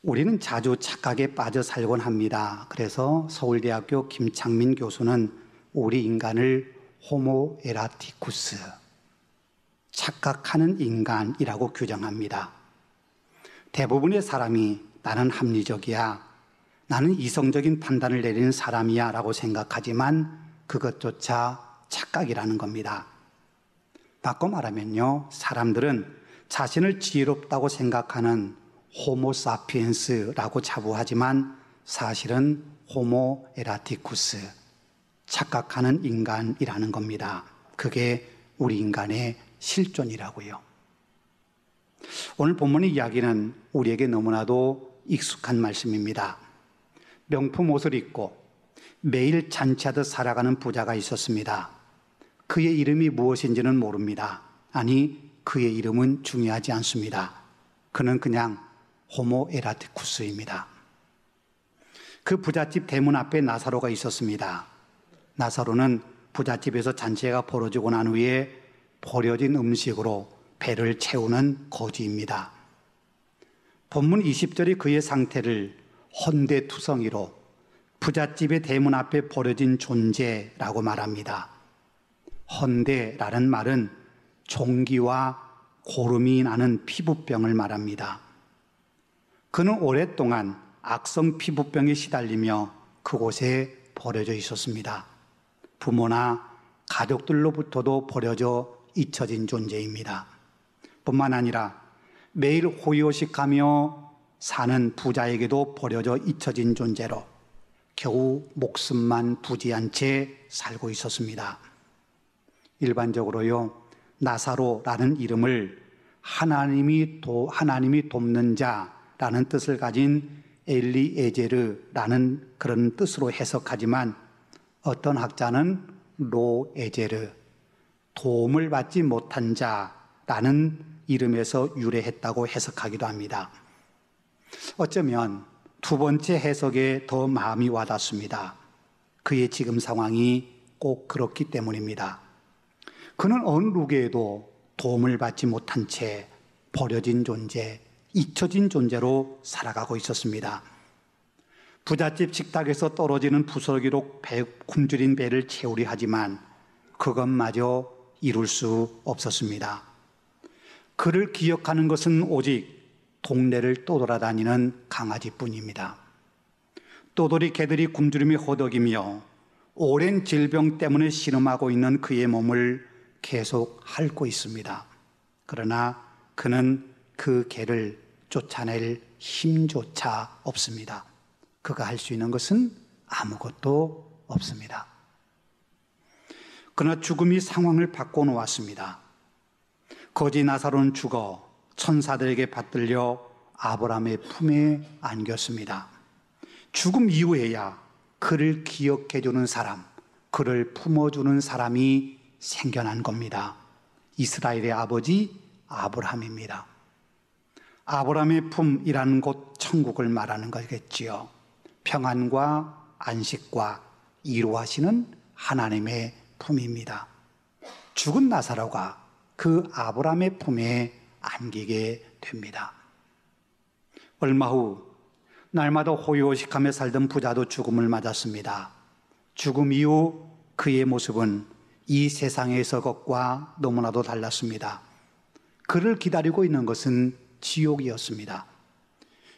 우리는 자주 착각에 빠져 살곤 합니다. 그래서 서울대학교 김창민 교수는 우리 인간을 호모 에라티쿠스, 착각하는 인간이라고 규정합니다. 대부분의 사람이 나는 합리적이야, 나는 이성적인 판단을 내리는 사람이야 라고 생각하지만 그것조차 착각이라는 겁니다. 바꿔 말하면요, 사람들은 자신을 지혜롭다고 생각하는 호모 사피엔스라고 자부하지만 사실은 호모 에라티쿠스, 착각하는 인간이라는 겁니다. 그게 우리 인간의 실존이라고요. 오늘 본문의 이야기는 우리에게 너무나도 익숙한 말씀입니다. 명품 옷을 입고 매일 잔치하듯 살아가는 부자가 있었습니다. 그의 이름이 무엇인지는 모릅니다. 아니, 그의 이름은 중요하지 않습니다. 그는 그냥 호모 에라티쿠스입니다. 그 부잣집 대문 앞에 나사로가 있었습니다. 나사로는 부잣집에서 잔치가 벌어지고 난 후에 버려진 음식으로 배를 채우는 거지입니다. 본문 20절이 그의 상태를 헌대투성이로 부잣집의 대문 앞에 버려진 존재라고 말합니다. 헌대라는 말은 종기와 고름이 나는 피부병을 말합니다. 그는 오랫동안 악성 피부병에 시달리며 그곳에 버려져 있었습니다. 부모나 가족들로부터도 버려져 잊혀진 존재입니다. 뿐만 아니라 매일 호의호식하며 사는 부자에게도 버려져 잊혀진 존재로 겨우 목숨만 부지한 채 살고 있었습니다. 일반적으로요, 나사로라는 이름을 하나님이 돕는 자라는 뜻을 가진 엘리에제르라는 그런 뜻으로 해석하지만 어떤 학자는 로에제르, 도움을 받지 못한 자라는 이름에서 유래했다고 해석하기도 합니다. 어쩌면 두 번째 해석에 더 마음이 와닿습니다. 그의 지금 상황이 꼭 그렇기 때문입니다. 그는 어느 누구에도 도움을 받지 못한 채 버려진 존재, 잊혀진 존재로 살아가고 있었습니다. 부잣집 식탁에서 떨어지는 부스러기로 굶주린 배를 채우려 하지만 그것마저 이룰 수 없었습니다. 그를 기억하는 것은 오직 동네를 떠돌아다니는 강아지뿐입니다. 떠돌이 개들이 굶주림에 허덕이며 오랜 질병 때문에 신음하고 있는 그의 몸을 계속 핥고 있습니다. 그러나 그는 그 개를 쫓아낼 힘조차 없습니다. 그가 할 수 있는 것은 아무것도 없습니다. 그러나 죽음이 상황을 바꿔놓았습니다. 거지 나사로는 죽어 천사들에게 받들려 아브라함의 품에 안겼습니다. 죽음 이후에야 그를 기억해주는 사람, 그를 품어주는 사람이 생겨난 겁니다. 이스라엘의 아버지 아브라함입니다. 아브라함의 품이라는 곳 천국을 말하는 거겠지요. 평안과 안식과 이루하시는 하나님의 품입니다. 죽은 나사로가 그 아브라함의 품에 안기게 됩니다. 얼마 후 날마다 호의호식하며 살던 부자도 죽음을 맞았습니다. 죽음 이후 그의 모습은 이 세상에서 것과 너무나도 달랐습니다. 그를 기다리고 있는 것은 지옥이었습니다.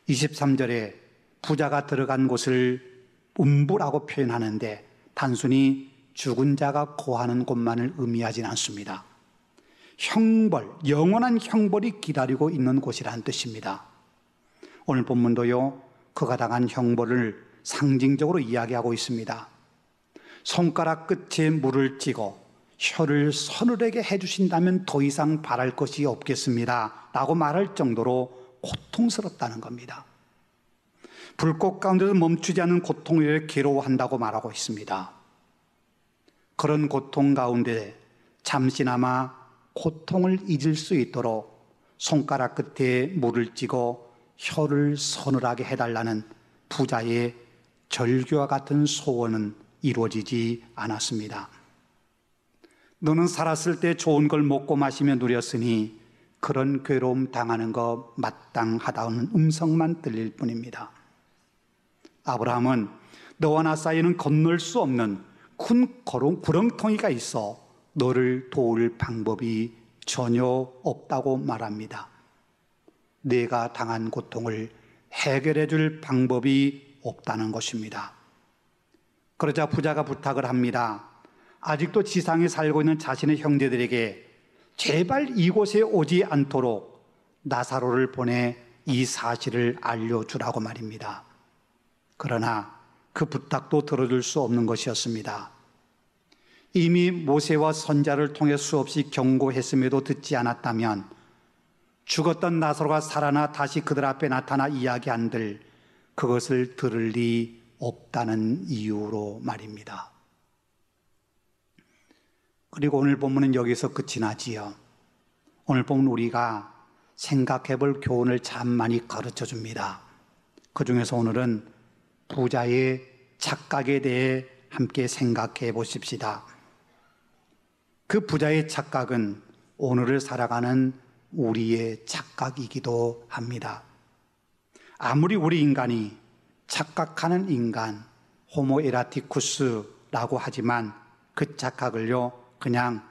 23절에 부자가 들어간 곳을 음부라고 표현하는데 단순히 죽은 자가 거하는 곳만을 의미하진 않습니다. 형벌, 영원한 형벌이 기다리고 있는 곳이라는 뜻입니다. 오늘 본문도요, 그가 당한 형벌을 상징적으로 이야기하고 있습니다. 손가락 끝에 물을 찌고 혀를 서늘하게 해주신다면 더 이상 바랄 것이 없겠습니다 라고 말할 정도로 고통스럽다는 겁니다. 불꽃 가운데서 멈추지 않는 고통을 괴로워한다고 말하고 있습니다. 그런 고통 가운데 잠시나마 고통을 잊을 수 있도록 손가락 끝에 물을 찌고 혀를 서늘하게 해달라는 부자의 절규와 같은 소원은 이루어지지 않았습니다. 너는 살았을 때 좋은 걸 먹고 마시며 누렸으니 그런 괴로움 당하는 거 마땅하다는 음성만 들릴 뿐입니다. 아브라함은 너와 나 사이에는 건널 수 없는 큰 구렁텅이가 있어 너를 도울 방법이 전혀 없다고 말합니다. 내가 당한 고통을 해결해 줄 방법이 없다는 것입니다. 그러자 부자가 부탁을 합니다. 아직도 지상에 살고 있는 자신의 형제들에게 제발 이곳에 오지 않도록 나사로를 보내 이 사실을 알려주라고 말입니다. 그러나 그 부탁도 들어줄 수 없는 것이었습니다. 이미 모세와 선자를 통해 수없이 경고했음에도 듣지 않았다면 죽었던 나사로가 살아나 다시 그들 앞에 나타나 이야기한들 그것을 들을 리 없다는 이유로 말입니다. 그리고 오늘 본문은 여기서 끝이 나지요. 오늘 본문 우리가 생각해 볼 교훈을 참 많이 가르쳐 줍니다. 그 중에서 오늘은 부자의 착각에 대해 함께 생각해 보십시다. 그 부자의 착각은 오늘을 살아가는 우리의 착각이기도 합니다. 아무리 우리 인간이 착각하는 인간, 호모 에라티쿠스라고 하지만 그 착각을요, 그냥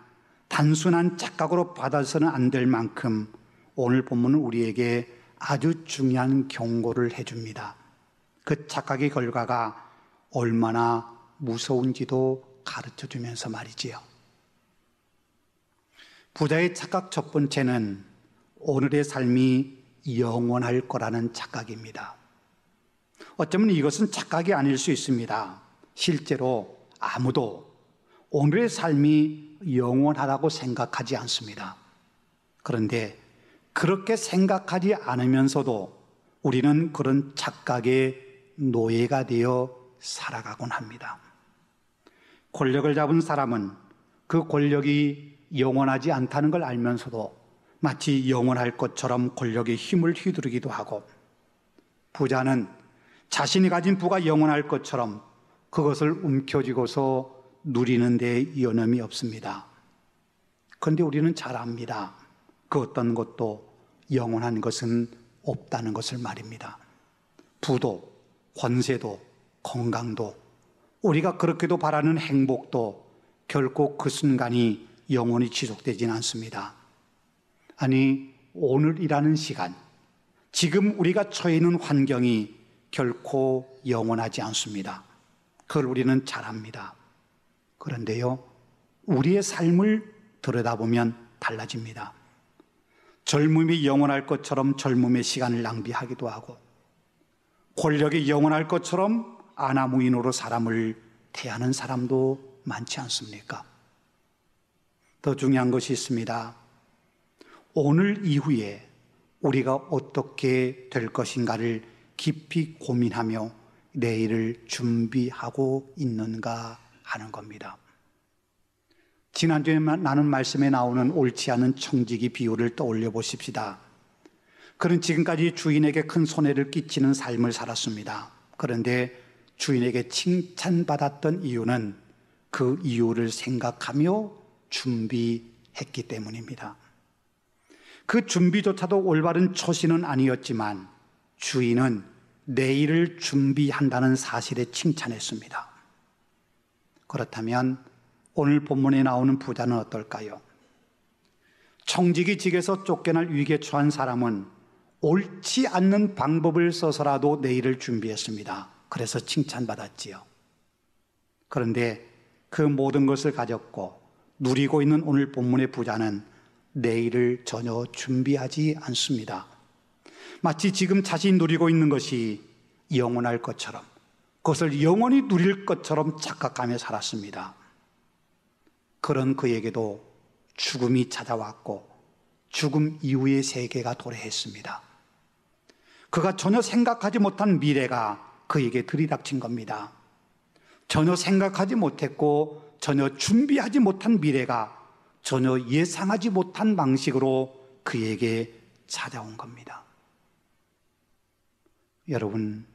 단순한 착각으로 받아서는 안 될 만큼 오늘 본문은 우리에게 아주 중요한 경고를 해줍니다. 그 착각의 결과가 얼마나 무서운지도 가르쳐 주면서 말이지요. 부자의 착각 첫 번째는 오늘의 삶이 영원할 거라는 착각입니다. 어쩌면 이것은 착각이 아닐 수 있습니다. 실제로 아무도 오늘의 삶이 영원하다고 생각하지 않습니다. 그런데 그렇게 생각하지 않으면서도 우리는 그런 착각의 노예가 되어 살아가곤 합니다. 권력을 잡은 사람은 그 권력이 영원하지 않다는 걸 알면서도 마치 영원할 것처럼 권력의 힘을 휘두르기도 하고, 부자는 자신이 가진 부가 영원할 것처럼 그것을 움켜쥐고서 누리는 데 여념이 없습니다. 그런데 우리는 잘 압니다. 그 어떤 것도 영원한 것은 없다는 것을 말입니다. 부도, 권세도, 건강도, 우리가 그렇게도 바라는 행복도 결코 그 순간이 영원히 지속되지는 않습니다. 아니, 오늘이라는 시간, 지금 우리가 처해 있는 환경이 결코 영원하지 않습니다. 그걸 우리는 잘 압니다. 그런데요, 우리의 삶을 들여다보면 달라집니다. 젊음이 영원할 것처럼 젊음의 시간을 낭비하기도 하고, 권력이 영원할 것처럼 아나무인으로 사람을 대하는 사람도 많지 않습니까? 더 중요한 것이 있습니다. 오늘 이후에 우리가 어떻게 될 것인가를 깊이 고민하며 내일을 준비하고 있는가 하는 겁니다. 지난주에 나눈 말씀에 나오는 옳지 않은 청지기 비유를 떠올려 보십시다. 그는 지금까지 주인에게 큰 손해를 끼치는 삶을 살았습니다. 그런데 주인에게 칭찬받았던 이유는 그 이유를 생각하며 준비했기 때문입니다. 그 준비조차도 올바른 처신은 아니었지만 주인은 내일을 준비한다는 사실에 칭찬했습니다. 그렇다면 오늘 본문에 나오는 부자는 어떨까요? 청지기직에서 쫓겨날 위기에 처한 사람은 옳지 않는 방법을 써서라도 내일을 준비했습니다. 그래서 칭찬받았지요. 그런데 그 모든 것을 가졌고 누리고 있는 오늘 본문의 부자는 내일을 전혀 준비하지 않습니다. 마치 지금 자신이 누리고 있는 것이 영원할 것처럼, 그것을 영원히 누릴 것처럼 착각하며 살았습니다. 그런 그에게도 죽음이 찾아왔고 죽음 이후의 세계가 도래했습니다. 그가 전혀 생각하지 못한 미래가 그에게 들이닥친 겁니다. 전혀 생각하지 못했고 전혀 준비하지 못한 미래가 전혀 예상하지 못한 방식으로 그에게 찾아온 겁니다. 여러분,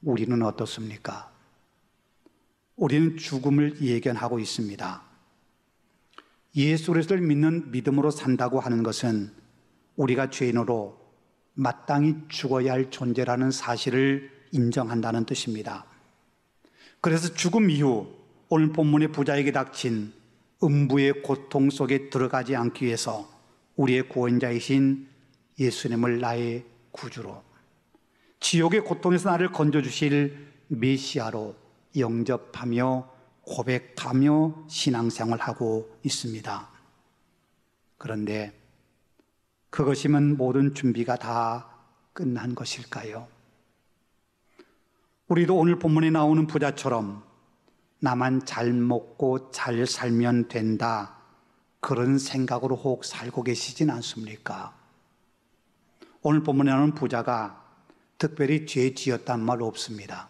우리는 어떻습니까? 우리는 죽음을 예견하고 있습니다. 예수 그리스도를 믿는 믿음으로 산다고 하는 것은 우리가 죄인으로 마땅히 죽어야 할 존재라는 사실을 인정한다는 뜻입니다. 그래서 죽음 이후 오늘 본문의 부자에게 닥친 음부의 고통 속에 들어가지 않기 위해서 우리의 구원자이신 예수님을 나의 구주로, 지옥의 고통에서 나를 건져주실 메시아로 영접하며 고백하며 신앙생활하고 있습니다. 그런데 그것이면 모든 준비가 다 끝난 것일까요? 우리도 오늘 본문에 나오는 부자처럼 나만 잘 먹고 잘 살면 된다, 그런 생각으로 혹 살고 계시진 않습니까? 오늘 본문에 나오는 부자가 특별히 죄 지었단 말 없습니다.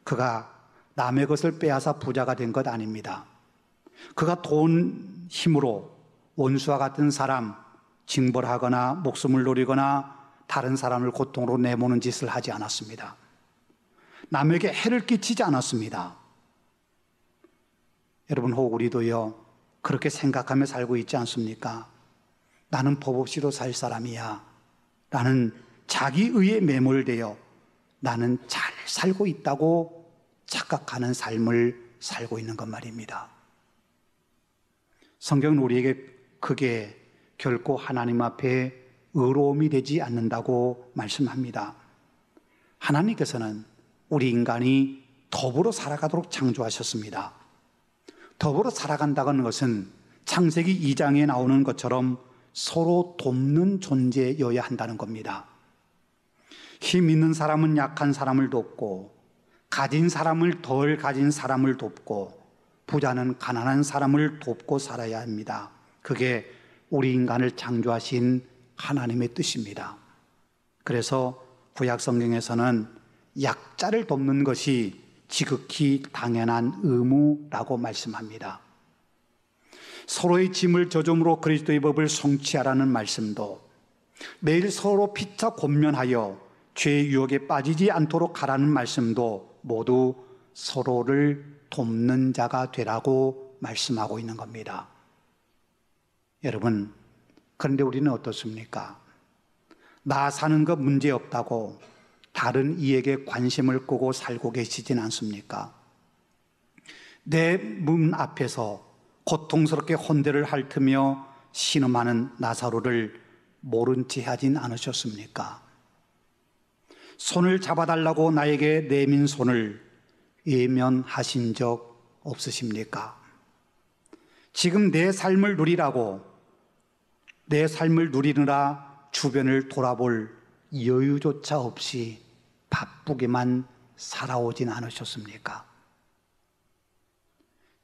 그가 남의 것을 빼앗아 부자가 된 것 아닙니다. 그가 돈 힘으로 원수와 같은 사람 징벌하거나 목숨을 노리거나 다른 사람을 고통으로 내모는 짓을 하지 않았습니다. 남에게 해를 끼치지 않았습니다. 여러분, 혹 우리도요 그렇게 생각하며 살고 있지 않습니까? 나는 법 없이도 살 사람이야 라는 자기의에 매몰되어 나는 잘 살고 있다고 착각하는 삶을 살고 있는 것 말입니다. 성경은 우리에게 그게 결코 하나님 앞에 의로움이 되지 않는다고 말씀합니다. 하나님께서는 우리 인간이 더불어 살아가도록 창조하셨습니다. 더불어 살아간다는 것은 창세기 2장에 나오는 것처럼 서로 돕는 존재여야 한다는 겁니다. 힘 있는 사람은 약한 사람을 돕고, 가진 사람을 덜 가진 사람을 돕고, 부자는 가난한 사람을 돕고 살아야 합니다. 그게 우리 인간을 창조하신 하나님의 뜻입니다. 그래서 구약 성경에서는 약자를 돕는 것이 지극히 당연한 의무라고 말씀합니다. 서로의 짐을 져줌으로 그리스도의 법을 성취하라는 말씀도, 매일 서로 피차 권면하여 죄의 유혹에 빠지지 않도록 하라는 말씀도 모두 서로를 돕는 자가 되라고 말씀하고 있는 겁니다. 여러분, 그런데 우리는 어떻습니까? 나 사는 거 문제없다고 다른 이에게 관심을 끄고 살고 계시진 않습니까? 내 문 앞에서 고통스럽게 혼대를 핥으며 신음하는 나사로를 모른 채 하진 않으셨습니까? 손을 잡아달라고 나에게 내민 손을 외면하신 적 없으십니까? 지금 내 삶을 누리라고, 내 삶을 누리느라 주변을 돌아볼 여유조차 없이 바쁘게만 살아오진 않으셨습니까?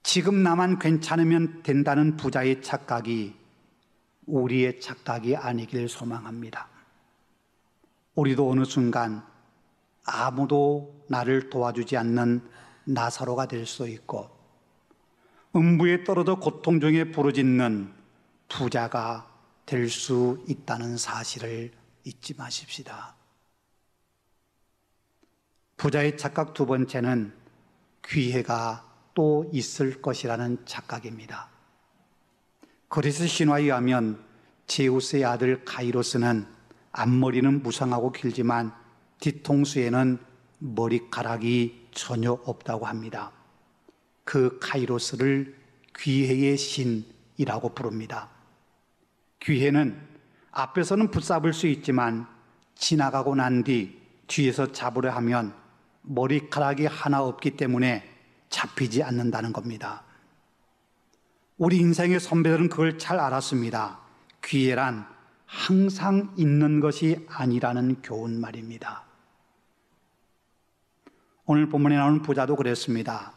지금 나만 괜찮으면 된다는 부자의 착각이 우리의 착각이 아니길 소망합니다. 우리도 어느 순간 아무도 나를 도와주지 않는 나사로가 될 수 있고, 음부에 떨어져 고통 중에 부르짖는 부자가 될 수 있다는 사실을 잊지 마십시다. 부자의 착각 두 번째는 기회가 또 있을 것이라는 착각입니다. 그리스 신화에 의하면 제우스의 아들 가이로스는 앞머리는 무성하고 길지만 뒤통수에는 머리카락이 전혀 없다고 합니다. 그 가이로스를 기회의 신이라고 부릅니다. 기회는 앞에서는 붙잡을 수 있지만 지나가고 난 뒤 뒤에서 잡으려 하면 머리카락이 하나 없기 때문에 잡히지 않는다는 겁니다. 우리 인생의 선배들은 그걸 잘 알았습니다. 기회란 항상 있는 것이 아니라는 교훈 말입니다. 오늘 본문에 나오는 부자도 그랬습니다.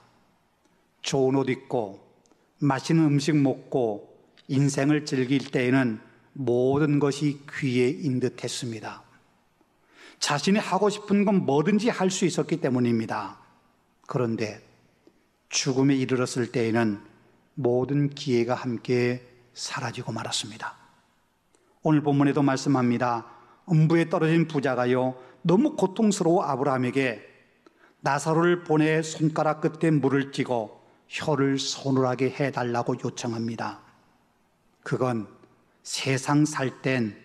좋은 옷 입고 맛있는 음식 먹고 인생을 즐길 때에는 모든 것이 기회인 듯 했습니다. 자신이 하고 싶은 건 뭐든지 할 수 있었기 때문입니다. 그런데 죽음에 이르렀을 때에는 모든 기회가 함께 사라지고 말았습니다. 오늘 본문에도 말씀합니다. 음부에 떨어진 부자가요, 너무 고통스러워 아브라함에게 나사로를 보내 손가락 끝에 물을 찌고 혀를 서늘하게 해달라고 요청합니다. 그건 세상 살 땐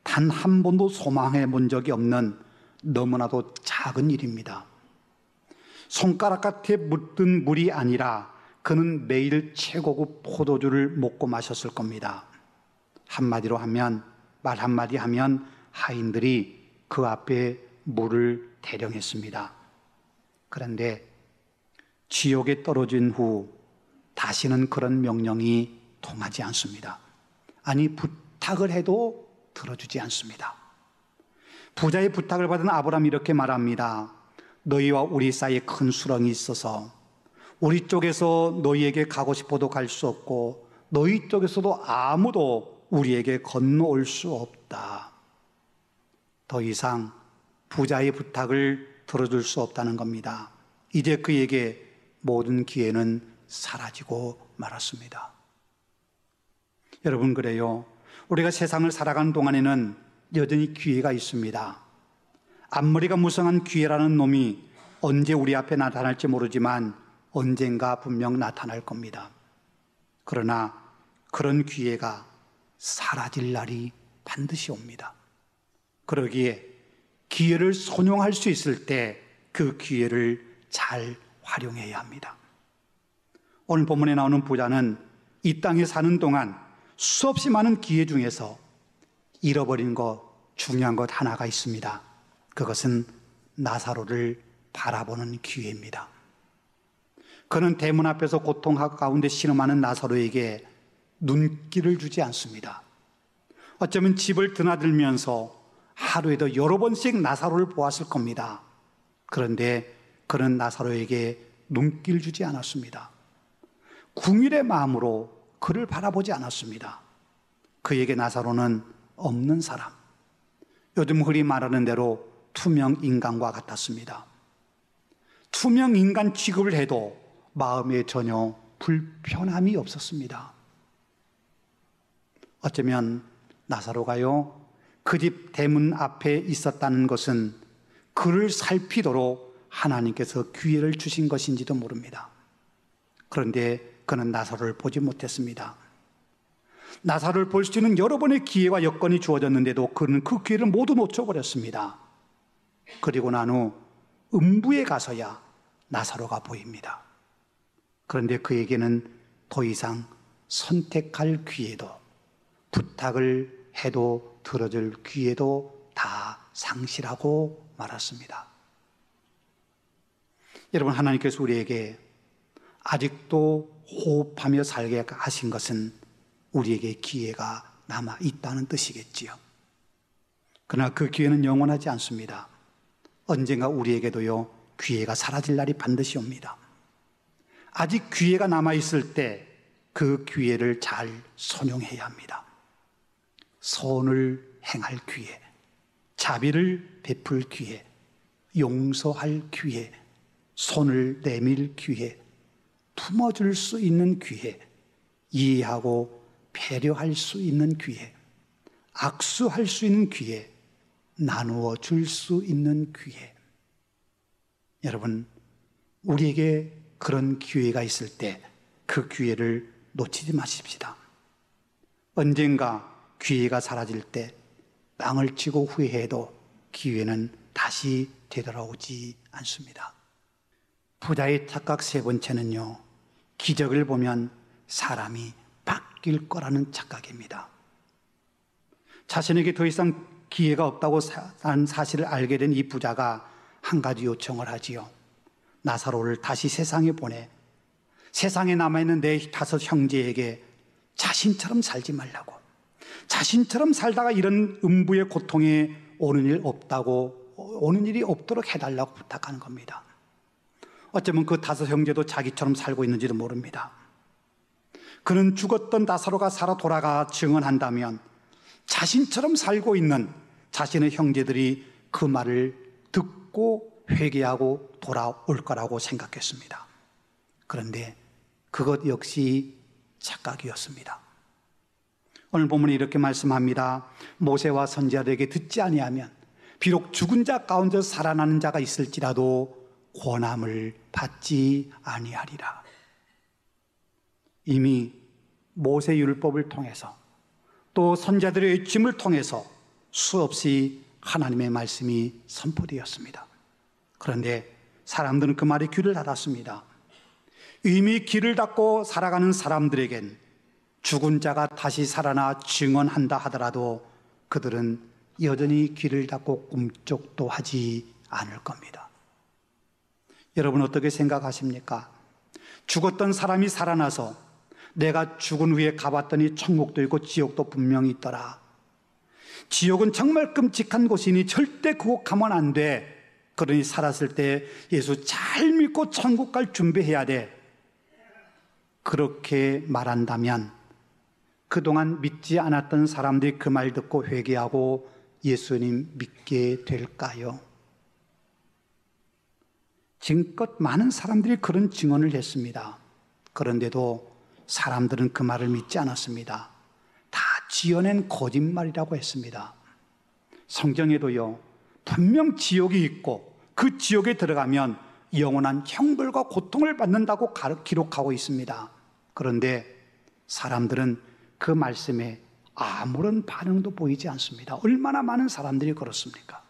단 한 번도 소망해 본 적이 없는 너무나도 작은 일입니다. 손가락 끝에 묻은 물이 아니라 그는 매일 최고급 포도주를 먹고 마셨을 겁니다. 한마디로 하면, 말 한마디 하면 하인들이 그 앞에 물을 대령했습니다. 그런데 지옥에 떨어진 후 다시는 그런 명령이 통하지 않습니다. 아니, 부탁을 해도 들어주지 않습니다. 부자의 부탁을 받은 아브라함이 이렇게 말합니다. 너희와 우리 사이에 큰 수렁이 있어서 우리 쪽에서 너희에게 가고 싶어도 갈 수 없고 너희 쪽에서도 아무도 우리에게 건너올 수 없다. 더 이상 부자의 부탁을 들어줄 수 없다는 겁니다. 이제 그에게 모든 기회는 사라지고 말았습니다. 여러분, 그래요. 우리가 세상을 살아가는 동안에는 여전히 기회가 있습니다. 앞머리가 무성한 기회라는 놈이 언제 우리 앞에 나타날지 모르지만 언젠가 분명 나타날 겁니다. 그러나 그런 기회가 사라질 날이 반드시 옵니다. 그러기에 기회를 선용할 수 있을 때 그 기회를 잘 활용해야 합니다. 오늘 본문에 나오는 부자는 이 땅에 사는 동안 수없이 많은 기회 중에서 잃어버린 것, 중요한 것 하나가 있습니다. 그것은 나사로를 바라보는 기회입니다. 그는 대문 앞에서 고통 가운데 신음하는 나사로에게 눈길을 주지 않습니다. 어쩌면 집을 드나들면서 하루에도 여러 번씩 나사로를 보았을 겁니다. 그런데 그는 나사로에게 눈길 주지 않았습니다. 궁일의 마음으로 그를 바라보지 않았습니다. 그에게 나사로는 없는 사람, 요즘 흔히 말하는 대로 투명 인간과 같았습니다. 투명 인간 취급을 해도 마음에 전혀 불편함이 없었습니다. 어쩌면 나사로가요, 그 집 대문 앞에 있었다는 것은 그를 살피도록 하나님께서 기회를 주신 것인지도 모릅니다. 그런데 그는 나사로를 보지 못했습니다. 나사로를 볼 수 있는 여러 번의 기회와 여건이 주어졌는데도 그는 그 기회를 모두 놓쳐버렸습니다. 그리고 난 후 음부에 가서야 나사로가 보입니다. 그런데 그에게는 더 이상 선택할 기회도, 부탁을 해도 들어줄 기회도 다 상실하고 말았습니다. 여러분, 하나님께서 우리에게 아직도 호흡하며 살게 하신 것은 우리에게 기회가 남아 있다는 뜻이겠지요. 그러나 그 기회는 영원하지 않습니다. 언젠가 우리에게도요, 기회가 사라질 날이 반드시 옵니다. 아직 기회가 남아있을 때 그 기회를 잘 선용해야 합니다. 선을 행할 기회, 자비를 베풀 기회, 용서할 기회, 손을 내밀 기회, 품어줄 수 있는 기회, 이해하고 배려할 수 있는 기회, 악수할 수 있는 기회, 나누어 줄 수 있는 기회. 여러분, 우리에게 그런 기회가 있을 때 그 기회를 놓치지 마십시다. 언젠가 기회가 사라질 때 땅을 치고 후회해도 기회는 다시 되돌아오지 않습니다. 부자의 착각 세 번째는요, 기적을 보면 사람이 바뀔 거라는 착각입니다. 자신에게 더 이상 기회가 없다고 한 사실을 알게 된 이 부자가 한 가지 요청을 하지요. 나사로를 다시 세상에 보내 세상에 남아있는 내 5 형제에게 자신처럼 살지 말라고, 자신처럼 살다가 이런 음부의 고통에 오는 일이 없도록 해달라고 부탁하는 겁니다. 어쩌면 그 5 형제도 자기처럼 살고 있는지도 모릅니다. 그는 죽었던 나사로가 살아 돌아가 증언한다면 자신처럼 살고 있는 자신의 형제들이 그 말을 듣고 회개하고 돌아올 거라고 생각했습니다. 그런데 그것 역시 착각이었습니다. 오늘 본문이 이렇게 말씀합니다. 모세와 선지자들에게 듣지 아니하면 비록 죽은 자 가운데 살아나는 자가 있을지라도 권함을 받지 아니하리라. 이미 모세 율법을 통해서 또 선지자들의 외침을 통해서 수없이 하나님의 말씀이 선포되었습니다. 그런데 사람들은 그 말에 귀를 닫았습니다. 이미 귀를 닫고 살아가는 사람들에겐 죽은 자가 다시 살아나 증언한다 하더라도 그들은 여전히 귀를 닫고 꿈쩍도 하지 않을 겁니다. 여러분 어떻게 생각하십니까? 죽었던 사람이 살아나서 내가 죽은 후에 가봤더니 천국도 있고 지옥도 분명히 있더라. 지옥은 정말 끔찍한 곳이니 절대 그곳 가면 안 돼. 그러니 살았을 때 예수 잘 믿고 천국 갈 준비해야 돼. 그렇게 말한다면 그동안 믿지 않았던 사람들이 그 말 듣고 회개하고 예수님 믿게 될까요? 지금껏 많은 사람들이 그런 증언을 했습니다. 그런데도 사람들은 그 말을 믿지 않았습니다. 다 지어낸 거짓말이라고 했습니다. 성경에도요, 분명 지옥이 있고 그 지옥에 들어가면 영원한 형벌과 고통을 받는다고 기록하고 있습니다. 그런데 사람들은 그 말씀에 아무런 반응도 보이지 않습니다. 얼마나 많은 사람들이 그렇습니까?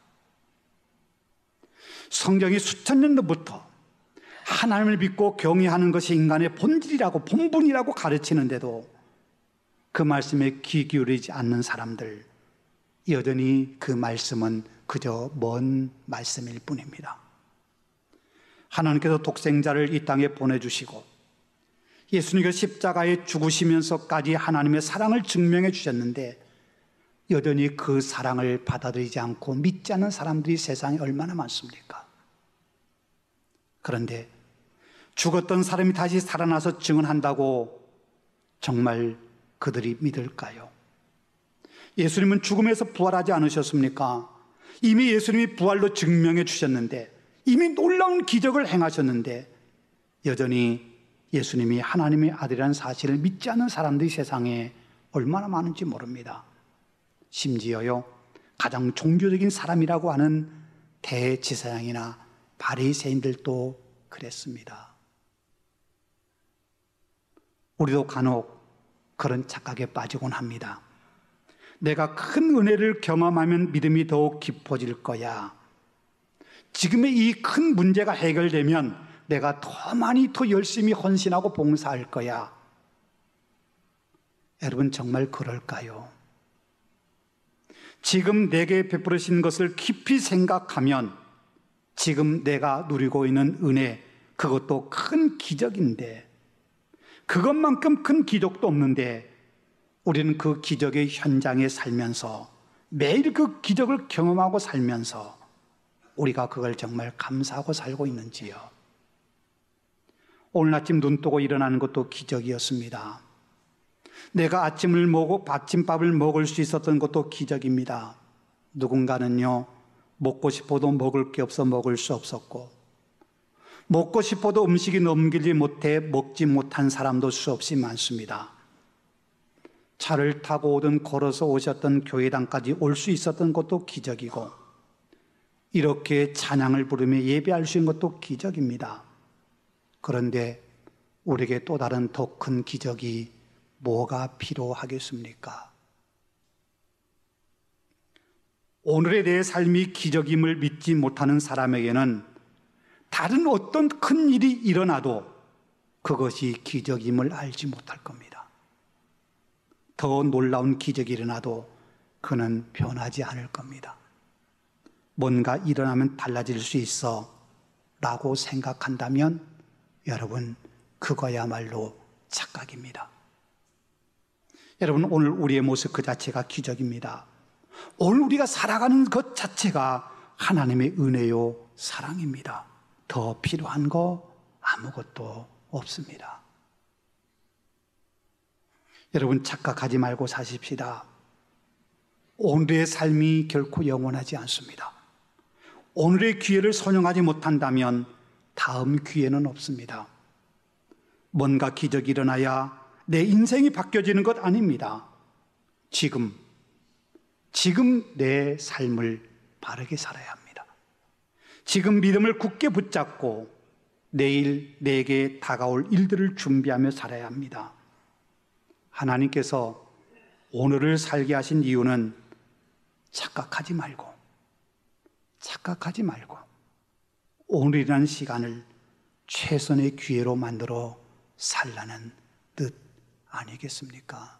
성경이 수천 년도부터 하나님을 믿고 경외하는 것이 인간의 본질이라고 본분이라고 가르치는데도 그 말씀에 귀 기울이지 않는 사람들, 여전히 그 말씀은 그저 먼 말씀일 뿐입니다. 하나님께서 독생자를 이 땅에 보내주시고 예수님께서 십자가에 죽으시면서까지 하나님의 사랑을 증명해 주셨는데 여전히 그 사랑을 받아들이지 않고 믿지 않는 사람들이 세상에 얼마나 많습니까? 그런데 죽었던 사람이 다시 살아나서 증언한다고 정말 그들이 믿을까요? 예수님은 죽음에서 부활하지 않으셨습니까? 이미 예수님이 부활로 증명해 주셨는데, 이미 놀라운 기적을 행하셨는데 여전히 예수님이 하나님의 아들이라는 사실을 믿지 않는 사람들이 세상에 얼마나 많은지 모릅니다. 심지어요, 가장 종교적인 사람이라고 하는 대제사장이나 바리새인들도 그랬습니다. 우리도 간혹 그런 착각에 빠지곤 합니다. 내가 큰 은혜를 경험하면 믿음이 더욱 깊어질 거야. 지금의 이 큰 문제가 해결되면 내가 더 많이 더 열심히 헌신하고 봉사할 거야. 여러분 정말 그럴까요? 지금 내게 베풀으신 것을 깊이 생각하면 지금 내가 누리고 있는 은혜, 그것도 큰 기적인데, 그것만큼 큰 기적도 없는데 우리는 그 기적의 현장에 살면서 매일 그 기적을 경험하고 살면서 우리가 그걸 정말 감사하고 살고 있는지요? 오늘 아침 눈 뜨고 일어나는 것도 기적이었습니다. 내가 아침밥을 먹을 수 있었던 것도 기적입니다. 누군가는요, 먹고 싶어도 먹을 게 없어 먹을 수 없었고, 먹고 싶어도 음식이 넘기지 못해 먹지 못한 사람도 수없이 많습니다. 차를 타고 오든 걸어서 오셨던 교회당까지 올 수 있었던 것도 기적이고, 이렇게 찬양을 부르며 예배할 수 있는 것도 기적입니다. 그런데 우리에게 또 다른 더 큰 기적이 뭐가 필요하겠습니까? 오늘의 내 삶이 기적임을 믿지 못하는 사람에게는 다른 어떤 큰 일이 일어나도 그것이 기적임을 알지 못할 겁니다. 더 놀라운 기적이 일어나도 그는 변하지 않을 겁니다. 뭔가 일어나면 달라질 수 있어 라고 생각한다면 여러분, 그거야말로 착각입니다. 여러분, 오늘 우리의 모습 그 자체가 기적입니다. 오늘 우리가 살아가는 것 자체가 하나님의 은혜요 사랑입니다. 더 필요한 거 아무것도 없습니다. 여러분, 착각하지 말고 사십시다. 오늘의 삶이 결코 영원하지 않습니다. 오늘의 기회를 선용하지 못한다면 다음 기회는 없습니다. 뭔가 기적이 일어나야 내 인생이 바뀌어지는 것 아닙니다. 지금 내 삶을 바르게 살아야 합니다. 지금 믿음을 굳게 붙잡고 내일 내게 다가올 일들을 준비하며 살아야 합니다. 하나님께서 오늘을 살게 하신 이유는 착각하지 말고 오늘이라는 시간을 최선의 기회로 만들어 살라는 뜻 아니겠습니까?